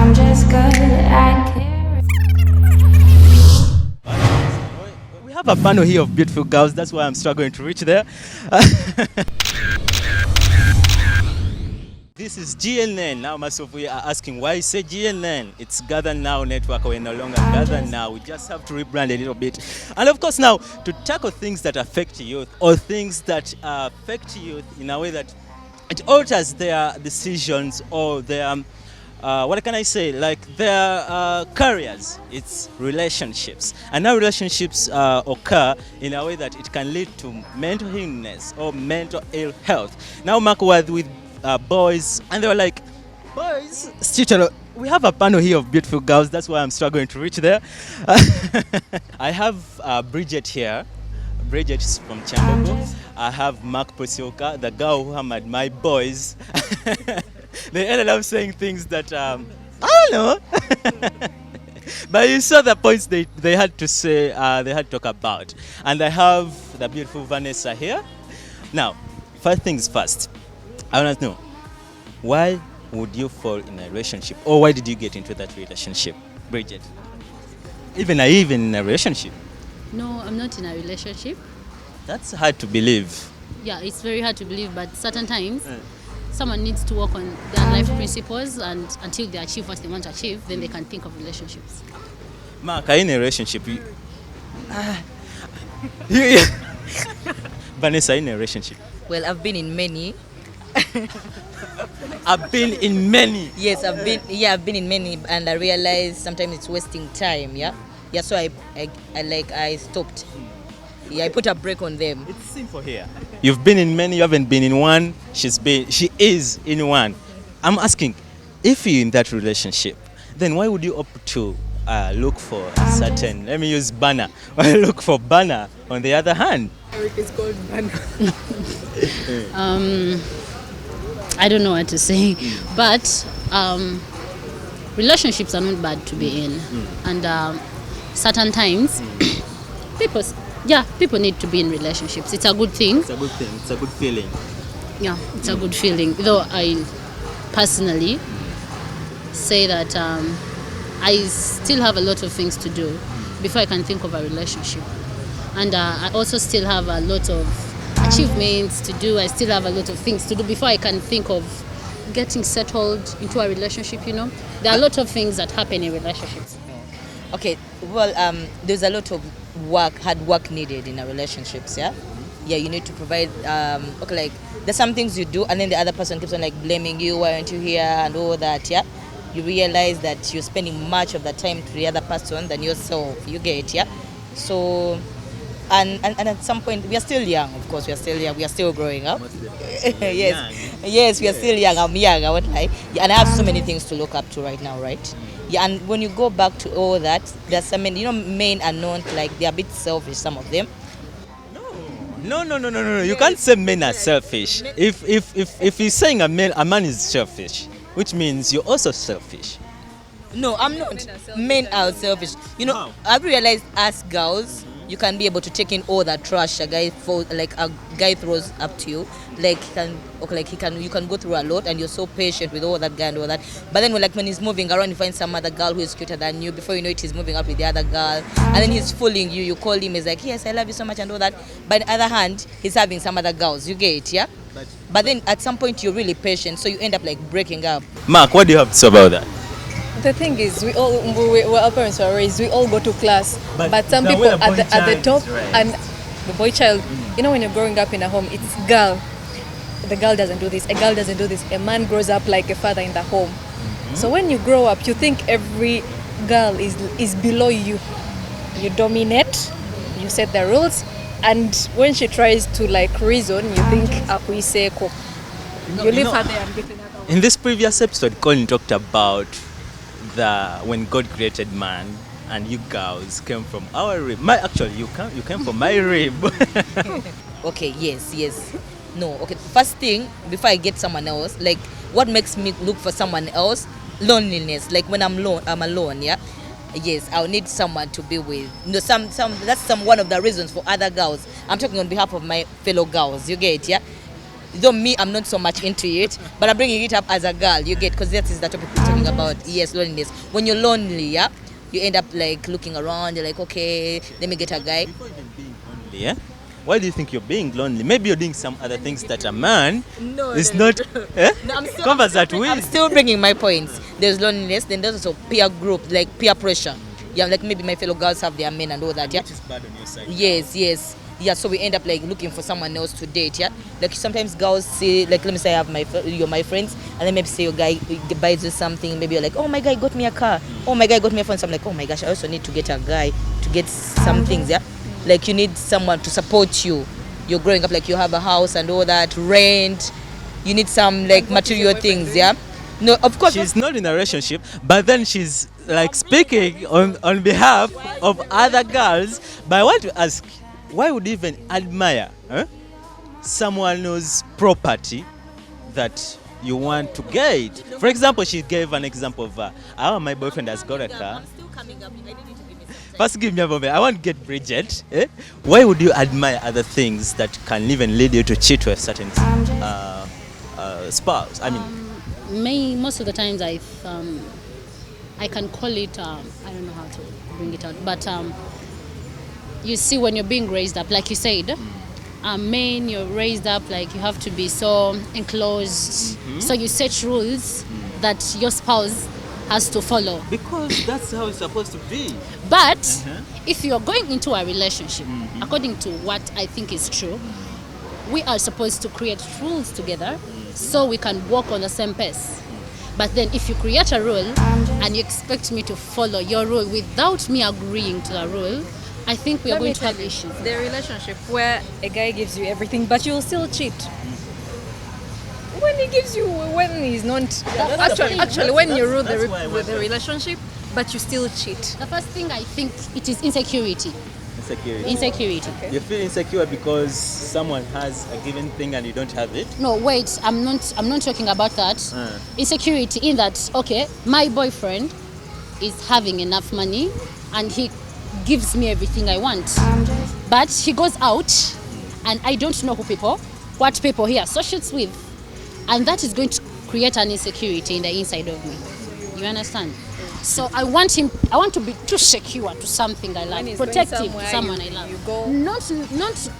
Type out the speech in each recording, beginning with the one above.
I'm just good at caring. We have a panel here of beautiful girls. That's why I'm struggling to reach there. This is GNN. Now, myself, we are asking why you say GNN. It's Gather Now Network. We're no longer Gather Now. We just have to rebrand a little bit. And of course, now to tackle things that affect youth or things that affect youth in a way that it alters their decisions or their what can I say? Like their careers, it's relationships. And now relationships occur in a way that it can lead to mental illness or mental ill health. Now Mark was with boys and they were like, boys, Stichelo, we have a panel here of beautiful girls. That's why I'm struggling to reach there. I have Bridget here. Bridget is from Chambogo. I have Mark Posioka, the girl who hammered my boys. They ended up saying things that, I don't know. But you saw the points they had to say, they had to talk about. And I have the beautiful Vanessa here. Now, first things first, I want to know, why would you fall in a relationship? Or why did you get into that relationship, Bridget? Even in a relationship? No, I'm not in a relationship. That's hard to believe. Yeah, it's very hard to believe, but certain times someone needs to work on their life principles, and until they achieve what they want to achieve, then they can think of relationships. Mark, are you in a relationship? Vanessa, are you in a relationship? Well, I've been in many. I've been in many. Yes, I've been in many, and I realized sometimes it's wasting time. Yeah. So I stopped. Yeah, I put a break on them. It's simple here. You've been in many, you haven't been in one. She is in one. I'm asking, if you're in that relationship, then why would you opt to look for a certain, let me use banner, why look for banner on the other hand? Eric is called banner. I don't know what to say, but relationships are not bad to be in, and certain times people need to be in relationships. It's a good thing. It's a good thing. It's a good feeling. Yeah, it's a good feeling. Though I personally say that I still have a lot of things to do before I can think of a relationship, and I also still have a lot of achievements to do. I still have a lot of things to do before I can think of getting settled into a relationship. You know, there are a lot of things that happen in relationships. Okay. Well, there's a lot of hard work needed in a relationships. Yeah. You need to provide. Okay, like there's some things you do, and then the other person keeps on like blaming you. Why aren't you here and all that? Yeah. You realize that you're spending much of the time to the other person than yourself. You get, yeah. So. And at some point, we are still young, of course, we are still young, we are still growing up. Yes, we are still young, I'm young, I won't lie. Yeah, and I have so many things to look up to right now, right? Yeah, and when you go back to all that, there's some men, men are known to, like, they're a bit selfish, some of them. No. You can't say men are selfish. If you're saying a man is selfish, which means you're also selfish. No, I'm not. Men are selfish. You know, I've realized as girls, you can be able to take in all that trash a guy throws up to you. You can go through a lot, and you're so patient with all that guy and all that. But then when he's moving around, you find some other girl who is cuter than you. Before you know it, he's moving up with the other girl, and then he's fooling you. You call him, he's like, yes, I love you so much and all that. But on the other hand, he's having some other girls. You get it, yeah? But then at some point, you're really patient, so you end up like breaking up. Mark, what do you have to say about that? The thing is, our parents were raised, we all go to class, but some people at the top, and the boy child, you know, when you're growing up in a home, it's girl. The girl doesn't do this, a girl doesn't do this. A man grows up like a father in the home. So when you grow up, you think every girl is below you. You dominate, you set the rules, and when she tries to like reason, you think akuiseko. You leave her there and get another one. In this previous episode, Colin talked about when God created man, and you girls came from our rib. You came from my rib. Okay, yes. No, okay. First thing, before I get someone else, like what makes me look for someone else? Loneliness. Like when I'm alone, yeah. Yes, I'll need someone to be with. No, that's one of the reasons for other girls. I'm talking on behalf of my fellow girls. You get it, yeah. Though me, I'm not so much into it, but I'm bringing it up as a girl. You get, because that is the topic we're talking about. Yes, loneliness. When you're lonely, yeah, you end up like looking around. You're like, okay, let me get a guy. Before even being lonely, yeah? Why do you think you're being lonely? Maybe you're doing some other things that a man is not. Eh? No, I'm still, Converse that I'm with. still bringing my points. There's loneliness, then there's also peer group, like peer pressure. Yeah, like maybe my fellow girls have their men and all that. Yeah. Which is bad on your side. Yes. Yeah, so we end up like looking for someone else to date. Yeah, like sometimes girls say, like, let me say I have you're my friends, and then maybe say your guy buys you something. Maybe you're like, oh my guy got me a car. Oh my guy got me a phone. So I'm like, oh my gosh, I also need to get a guy to get some things. Yeah, like you need someone to support you. You're growing up, like you have a house and all that, rent. You need some like material things. Yeah. No, of course. She's not in a relationship, but then she's like speaking on behalf of other girls. But I want to ask, why would you even admire someone's property that you want to get? For example, she gave an example of, my boyfriend has got a car. I'm still coming up. I need you to give me some time. First, give me a moment. I want to get Bridget. Why would you admire other things that can even lead you to cheat to a certain spouse? I mean, Most of the times I can call it, I don't know how to bring it out, but you see, when you're being raised up, like you said, men, you're raised up like you have to be so enclosed, so you set rules that your spouse has to follow. because that's how it's supposed to be. But if you're going into a relationship, according to what I think is true, we are supposed to create rules together so we can walk on the same pace. But then if you create a rule and you expect me to follow your rule without me agreeing to the rule, I think we are going to have issues. The relationship where a guy gives you everything, but you'll still cheat. When he gives you, when he's not actually when you rule the relationship, but you still cheat. The first thing, I think it is insecurity. Insecurity. Okay. You feel insecure because someone has a given thing and you don't have it? No, wait, I'm not talking about that. Insecurity in that, okay, my boyfriend is having enough money and he gives me everything I want. But he goes out and I don't know what people he associates with. And that is going to create an insecurity in the inside of me. You understand? So I want to be too secure to something I love, protective to someone I love. You go.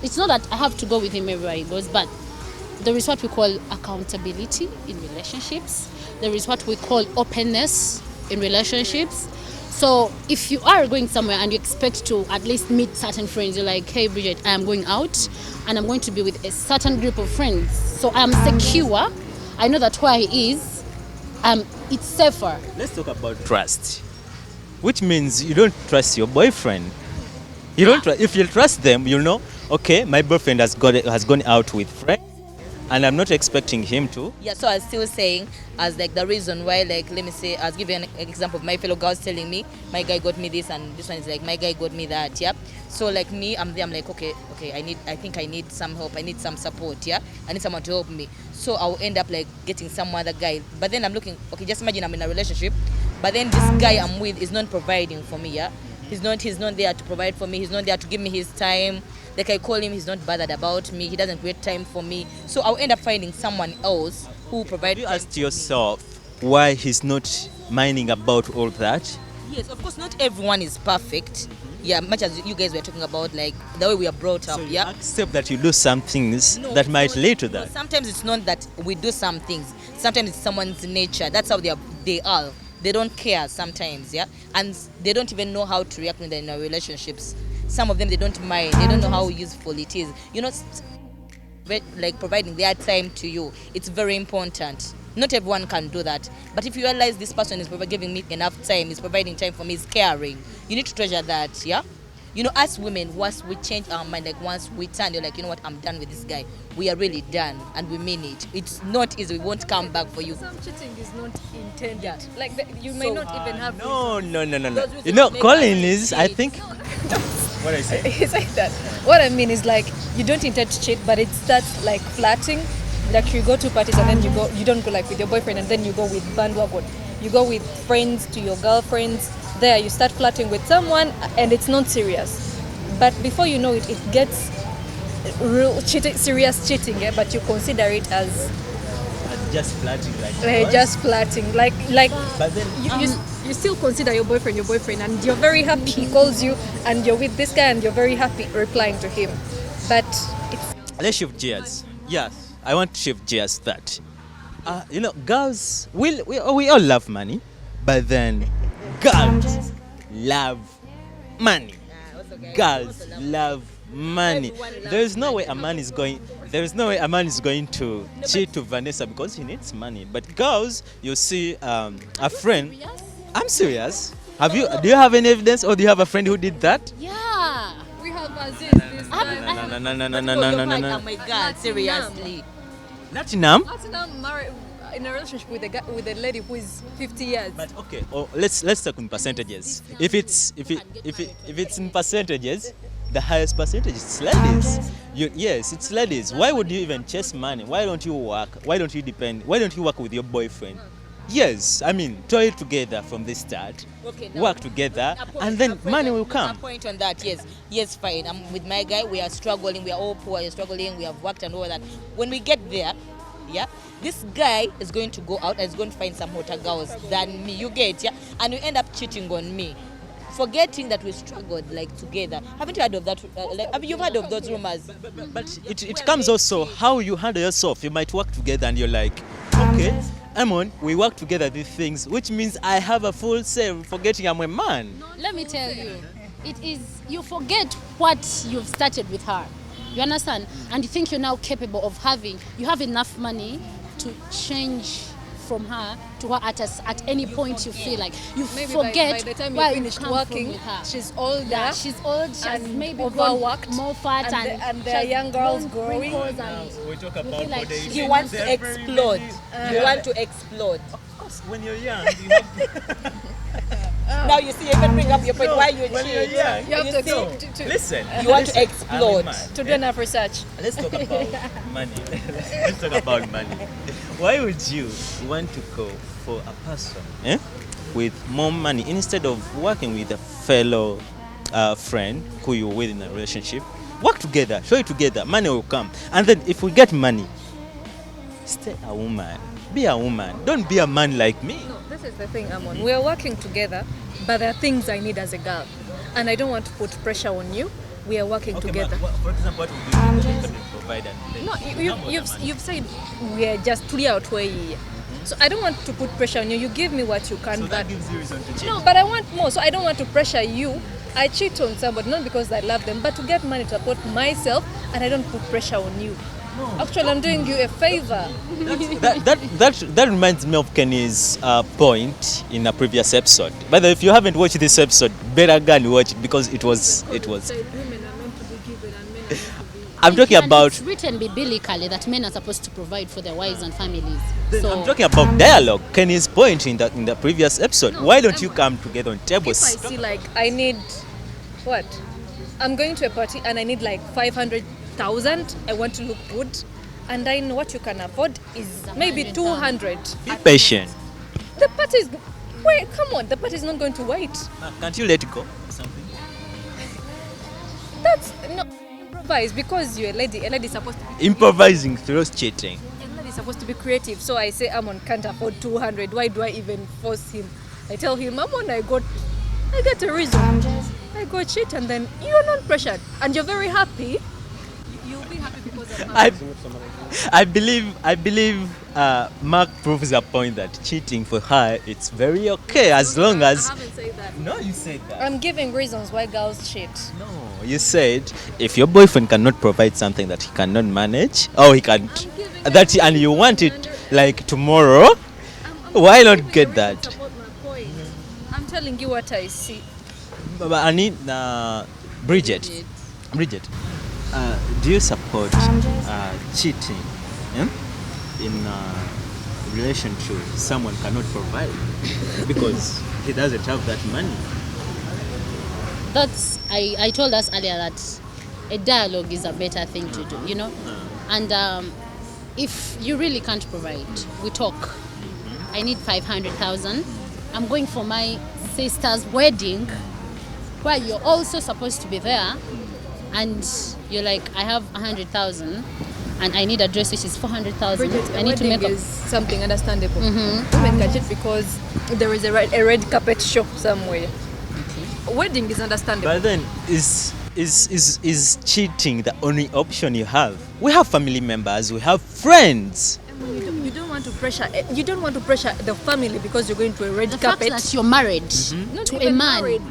It's not that I have to go with him everywhere he goes, but there is what we call accountability in relationships. There is what we call openness in relationships. So if you are going somewhere and you expect to at least meet certain friends, you're like, hey Bridget, I am going out and I'm going to be with a certain group of friends. So I am secure. I know that where he is, it's safer. Let's talk about trust, which means you don't trust your boyfriend. You don't trust. If you trust them, you'll know, okay, my boyfriend has gone out with friends, and I'm not expecting him to. Yeah, so I was still saying as like the reason why, like, let me say, I was giving an example of my fellow girls telling me my guy got me this and this one is like my guy got me that. Yeah, so like me, I'm there, I'm like, okay, I think I need some help, I need some support. Yeah, I need someone to help me. So I'll end up like getting some other guy, but then I'm looking, okay, just imagine I'm in a relationship, but then this guy I'm with is not providing for me. Yeah, he's not there to provide for me, he's not there to give me his time. Like I call him, he's not bothered about me, he doesn't create time for me. So I'll end up finding someone else who will provide. You asked yourself why he's not minding about all that? Yes, of course, not everyone is perfect. Yeah, much as you guys were talking about, like the way we are brought up. So you yeah, accept that you do some things that might lead to that. No, sometimes it's not that we do some things. Sometimes it's someone's nature. That's how they are. They don't care sometimes, yeah, and they don't even know how to react when they're in our relationships. Some of them, they don't mind. They don't know how useful it is. You know, like providing their time to you. It's very important. Not everyone can do that. But if you realize this person is giving me enough time, is providing time for me, is caring, you need to treasure that, yeah? You know, as women, once we change our mind, like once we turn, you're like, you know what, I'm done with this guy. We are really done, and we mean it. It's not easy. We won't come back for you. Some cheating is not intended. Yeah. Like you may not even have. No. You know, Colin is, I think. What I say? It's like that. What I mean is like you don't intend to cheat, but it starts like flirting. Like you go to parties and then you don't go like with your boyfriend and then you go with bandwagon. You go with friends to your girlfriends. There you start flirting with someone and it's not serious. But before you know it, it gets real cheating, serious cheating, but you consider it as Just flirting like just flirting, like But then you still consider your boyfriend, and you're very happy he calls you, and you're with this guy, and you're very happy replying to him, but it's let's shift gears. Yes, I want to shift gears that. Girls, we all love money, but then girls love money. Girls love money. There is no way a man is going. There is no way a man is going to cheat to Vanessa because he needs money. But girls, you see, a friend. I'm serious. Do you have any evidence, or do you have a friend who did that? Yeah. we have Aziz this time. No. Oh my God, seriously. Latinum. I'm married in a relationship with a lady who is 50 years. But okay, let's talk in percentages. If it's in percentages, the highest percentage is ladies. Yes, it's ladies. Why would you even chase money? Why don't you work? Why don't you depend? Why don't you work with your boyfriend? Yes, I mean, toil together from the start, work together, and then money will A come. point on that, yes, fine. I'm with my guy. We are struggling. We are all poor. We're struggling. We have worked and all that. When we get there, yeah, this guy is going to go out and is going to find some hotter girls than me. You get, yeah, and you end up cheating on me, forgetting that we struggled like together. Haven't you heard of that? You've heard of those rumors? But it comes also how you handle yourself. You might work together and you're like, okay, Amon, we work together these things, which means I have a full say, forgetting I'm a man. Let me tell you, it is, you forget what you've started with her. You understand? And you think you're now capable of you have enough money to change from her to her at any point you feel like. You Maybe forget by the time where you finished come from working, with her. she's older. Yeah, she's old, she has and maybe overworked, grown more fat, and there she are has young girls grown growing. wrinkles and We talk you feel like He wants to explode. You want to explode. Of course, when you're young, you have Now you see, you even bring up your point. Why you when you're cheat? young, You have You to, see? to listen. You want to listen, explode. I'm a man. to do enough research. Let's talk about money. Let's talk about money. Why would you want to go for a person with more money instead of working with a fellow friend who you're with in a relationship? Work together, show it together, money will come. And then if we get money, stay a woman. Be a woman. Don't be a man like me. No, this is the thing, Amon. We're working together, but there are things I need as a girl. And I don't want to put pressure on you. We are working together. For example, what would you do to provide and No, you've said we are just clear out where you are. So I don't want to put pressure on you. You give me what you can. So but that gives you reason to cheat. no, but I want more. So I don't want to pressure you. I cheat on somebody not because I love them, but to get money to support myself, and I don't put pressure on you. Actually, I'm doing you a favor. That reminds me of Kenny's point in a previous episode. But if you haven't watched this episode, better go and watch it because it was. Women are meant to be given and men are meant to be. I'm talking And about. it's written biblically that men are supposed to provide for their wives and families. I'm So talking about dialogue. Kenny's point in the previous episode. No, Why don't you come together on If tables? I see like I need what? I'm going to a party and I need like 500,000. I want to look good. And I know what you can afford is maybe 200. Be patient. The party is. Wait, come on. The party is not going to wait. Can't you let go? Something. That's no improvise because you're a lady. A lady is supposed to be Improvising through cheating. a lady is supposed to be creative. So I say Amon can't afford 200. Why do I even force him? I tell him Amon, I got a reason. I go cheat and then you're not pressured and you're very happy. You'll be happy because I'm happy. I believe Mark proves a point that cheating for her it's very okay as long I as. haven't said that. No, you said that. I'm giving reasons why girls cheat. No, you said if your boyfriend cannot provide something that he cannot manage, or he can't, that and you want it like tomorrow, why not get that? Support my point. I'm telling you what I see. But I need Bridget, do you support cheating in a relationship someone cannot provide because he doesn't have that money? that's I told us earlier that a dialogue is a better thing to do, you know. And if you really can't provide, we talk. I need 500,000. I'm going for my sister's wedding, where you're also supposed to be there. and you're like, I have 100,000 and I need a dress which is 400,000. Bridget, I need to make is up. something understandable. Women can cheat because there is a red carpet show somewhere. Wedding is understandable. But then is cheating the only option you have? We have family members, we have friends. You don't want to pressure. You don't want to pressure the family because you're going to a red The carpet. fact that you're married Not to a even man married.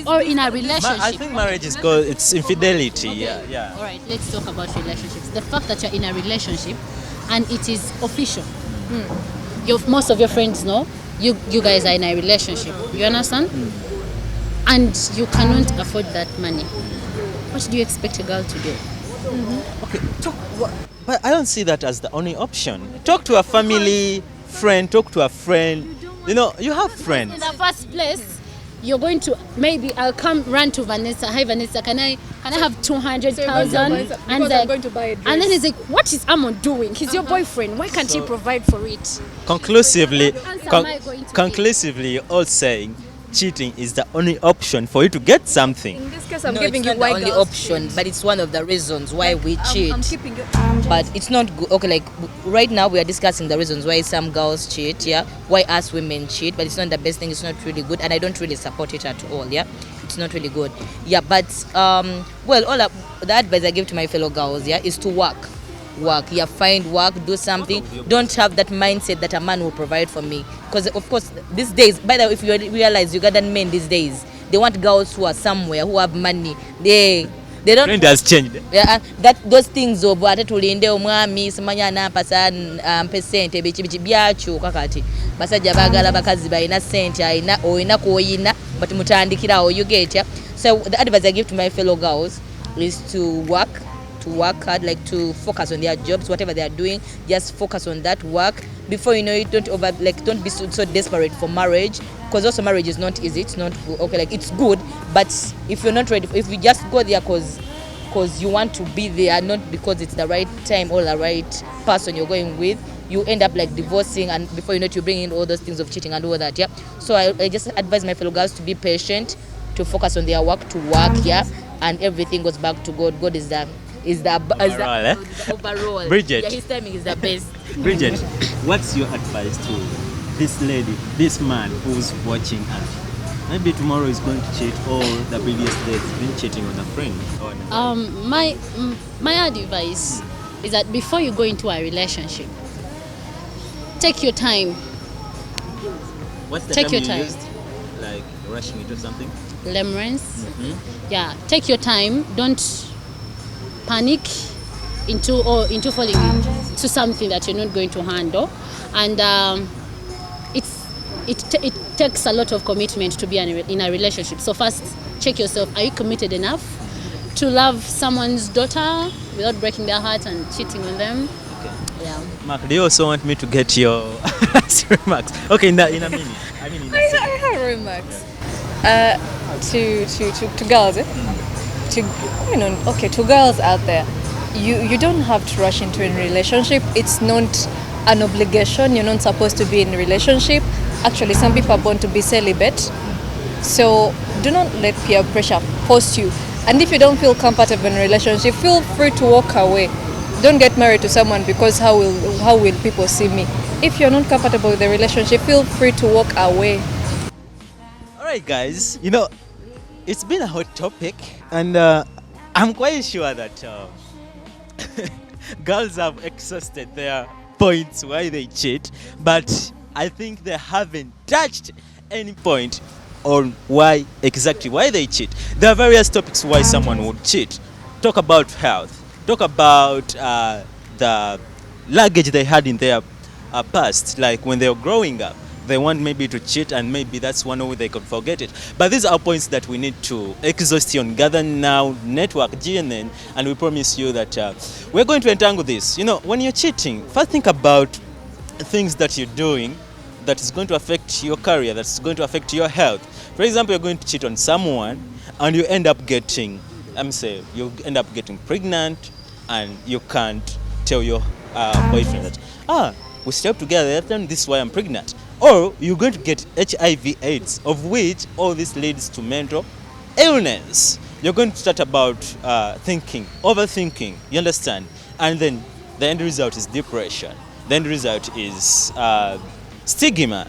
or in a relationship. I think marriage is called, it's infidelity. Okay. Yeah. All right, let's talk about relationships. The fact that you're in a relationship and it is official. Most of your friends know you guys are in a relationship. You understand? And you cannot afford that money. What do you expect a girl to do? Okay, but I don't see that as the only option. Talk to a family friend, talk to a friend. You know, you have In friends. the first place, you're going to, maybe I'll come run to Vanessa. Hi Vanessa, can I have 200,000? Because And I'm going to buy a dress. and then he's like, what is Amon doing? He's your boyfriend. Why can't he So- provide for it? Conclusively, What answer am I going to conclusively, you're all saying cheating is the only option for you to get something. In this case, I'm No, giving it's you not why the only girls option, cheat. but it's one of the reasons why we cheat. I'm keeping you. But it's not good. Okay, like right now we are discussing the reasons why some girls cheat, yeah, why us women cheat, but it's not the best thing. It's not really good, and I don't really support it at all. Yeah, it's not really good. Yeah, but well, the advice I give to my fellow girls, yeah, is to work. Yeah, find work, do something. Don't have that mindset that a man will provide for me, because of course these days, by the way, if you realize Ugandan men these days, they want girls who are somewhere, who have money. They don't. Trend has changed. Yeah, that those things obo ate tulinde omwami simanya anampasa mpesente biki byakyuka kati basajja bagala bakazi balina sente alina oyina kwoyina but mutandikirawo, you get ya. So the advice I give to my fellow girls is to work hard, like to focus on their jobs, whatever they are doing, just focus on that work. Before you know it, don't be so desperate for marriage, because also marriage is not easy. It's not okay, like it's good, but if you're not ready, if you just go there because you want to be there, not because it's the right time or the right person you're going with, you end up like divorcing, and before you know it, you bring in all those things of cheating and all that. Yeah, so I just advise my fellow girls to be patient, to focus on their work, to work, yeah, and everything goes back to God. God is the overall. Bridget. Yeah, his timing is the best. Bridget, what's your advice to this lady, this man who's watching us? Maybe tomorrow is going to cheat, or the previous day has been cheating on a friend. My advice is that before you go into a relationship, take your time. What's the Take time your you time. used? Like rushing into something? Lemons. Yeah, take your time. Don't panic into falling into something that you're not going to handle, and it takes a lot of commitment to be in a relationship. So first, check yourself. Are you committed enough to love someone's daughter without breaking their heart and cheating on them? Yeah. Mark, do you also want me to get your remarks? Okay, in a minute. I mean, in a second. I have remarks. To girls, to girls out there, you don't have to rush into a relationship. It's not an obligation. You're not supposed to be in a relationship. Actually, some people are born to be celibate. So do not let peer pressure force you. And if you don't feel comfortable in a relationship, feel free to walk away. Don't get married to someone because how will people see me? If you're not comfortable with the relationship, feel free to walk away. All right, guys. You know, it's been a hot topic, and I'm quite sure that girls have exhausted their points why they cheat, but I think they haven't touched any point on why they cheat. There are various topics why someone would cheat. Talk about health. Talk about the luggage they had in their past, like when they were growing up. They want maybe to cheat, and maybe that's one way they could forget it. But these are points that we need to exhaust on Gather Now Network, GNN, and we promise you that we're going to entangle this. You know, when you're cheating, first think about things that you're doing that is going to affect your career, that's going to affect your health. For example, you're going to cheat on someone, and you end up getting, pregnant, and you can't tell your boyfriend that, we slept together, this is why I'm pregnant. Or you're going to get HIV/AIDS, of which all this leads to mental illness. you're going to start about thinking, overthinking, you understand? And then the end result is depression. The end result is stigma.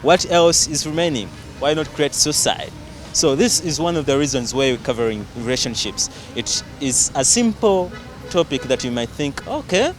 What else is remaining? Why not create suicide? So this is one of the reasons why we're covering relationships. It is a simple topic that you might think, okay,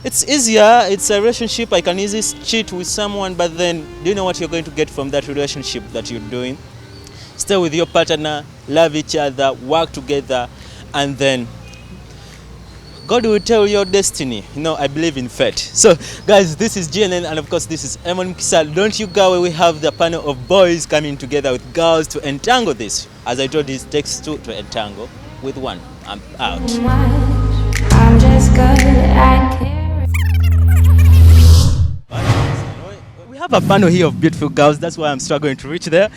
it's easier, it's a relationship, I can easily cheat with someone, but then do you know what you're going to get from that relationship that you're doing? Stay with your partner, love each other, work together, and then God will tell your destiny. You know, I believe in fate. So, guys, this is GNN, and of course, this is Emon Mkisa. Don't you go away. We have the panel of boys coming together with girls to entangle this. As I told you, it takes two to entangle. With one, I'm out. I'm just good at caring. We have a panel here of beautiful girls. That's why I'm struggling to reach there.